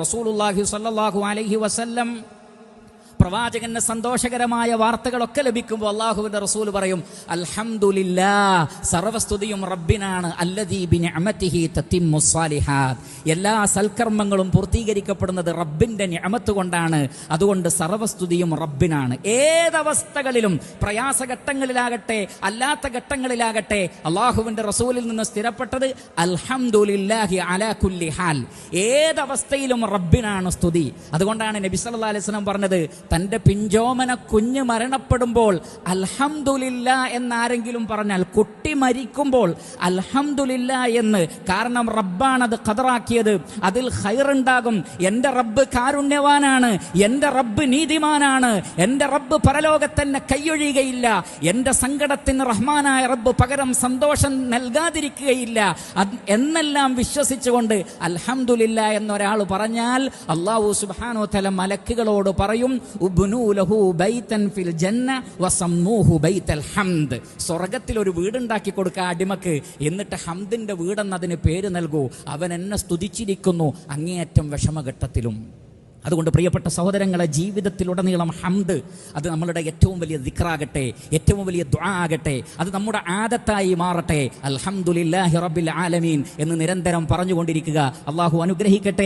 റസൂലുള്ളാഹി സ്വല്ലല്ലാഹു അലൈഹി വസല്ലം പ്രവാചകന് സന്തോഷകരമായ വാർത്തകളൊക്കെ ലഭിക്കുമ്പോൾ അള്ളാഹുവിന്റെ റസൂൽ പറയും, അൽഹംദുലില്ലാഹ്, സർവസ്തുതിയും റബ്ബിനാണ്, അല്ലദീ ബിനിഅമതിഹി തത്തിമ്മുസ് സാലിഹാത്ത്, എല്ലാ സൽക്കർമ്മങ്ങളും പൂർത്തീകരിക്കപ്പെടുന്നത് റബ്ബിന്റെ നിഅമത്ത് കൊണ്ടാണ്, അതുകൊണ്ട് സർവസ്തുതിയും റബ്ബിനാണ്. ഏതവസ്ഥകളിലും, പ്രയാസഘട്ടങ്ങളിലാകട്ടെ അല്ലാത്ത ഘട്ടങ്ങളിലാകട്ടെ, അള്ളാഹുവിന്റെ റസൂലിൽ നിന്ന് സ്ഥിരപ്പെട്ടത് അൽഹംദുലില്ലാഹി അലാ കുല്ലി ഹാൽ, ഏതവസ്ഥയിലും റബ്ബിനാണ് സ്തുതി. അതുകൊണ്ടാണ് നബി സല്ലല്ലാഹു അലൈഹി വസല്ലം പറഞ്ഞത്, തന്റെ പിഞ്ചോമന കുഞ്ഞ് മരണപ്പെടുമ്പോൾ അൽഹംദുലില്ലാ എന്നാരെങ്കിലും പറഞ്ഞാൽ, കുട്ടി മരിക്കുമ്പോൾ അൽഹംദുലില്ലാ എന്ന്, കാരണം റബ്ബാണത് ഖദറാക്കിയത്, അതിൽ ഖൈറുണ്ടാകും. എന്റെ റബ്ബ് കാരുണ്യവാനാണ്, എന്റെ റബ്ബ് നീതിമാനാണ്, എന്റെ റബ്ബ് പരലോകത്തന്നെ കൈയൊഴിയുകയില്ല, എന്റെ സങ്കടത്തിന് റഹ്മാനായ റബ്ബ് പകരം സന്തോഷം നൽകാതിരിക്കുകയില്ല എന്നെല്ലാം വിശ്വസിച്ചുകൊണ്ട് അൽഹംദുലില്ലാ എന്നൊരാൾ പറഞ്ഞാൽ അല്ലാഹു സുബ്ഹാനഹു വ തആല മലക്കുകളോട് പറയും, ഉബ്നൂ ലഹു ബൈതൻ ഫിൽ ജന്ന വസമ്മൂഹു ബൈതൽ ഹംദ്, സ്വർഗ്ഗത്തിൽ ഒരു വീടുണ്ടാക്കി കൊടുക്കുക അടിമക്ക്, എന്നിട്ട് ഹംദിന്റെ വീടെന്നതിന് പേര് നൽകൂ, അവൻ എന്നെ സ്തുതിച്ചിരിക്കുന്നു അങ്ങേയറ്റം വിഷമഘട്ടത്തിലും. അതുകൊണ്ട് പ്രിയപ്പെട്ട സഹോദരങ്ങളെ, ജീവിതത്തിലുടനീളം ഹംദ് അത് നമ്മളുടെ ഏറ്റവും വലിയ ദിക്റാകട്ടെ, ഏറ്റവും വലിയ ദുആ ആകട്ടെ, അത് നമ്മുടെ ആദത്തായി മാറട്ടെ. അൽഹംദുലില്ലാഹി റബ്ബിൽ ആലമീൻ എന്ന് നിരന്തരം പറഞ്ഞുകൊണ്ടിരിക്കുക. അള്ളാഹു അനുഗ്രഹിക്കട്ടെ.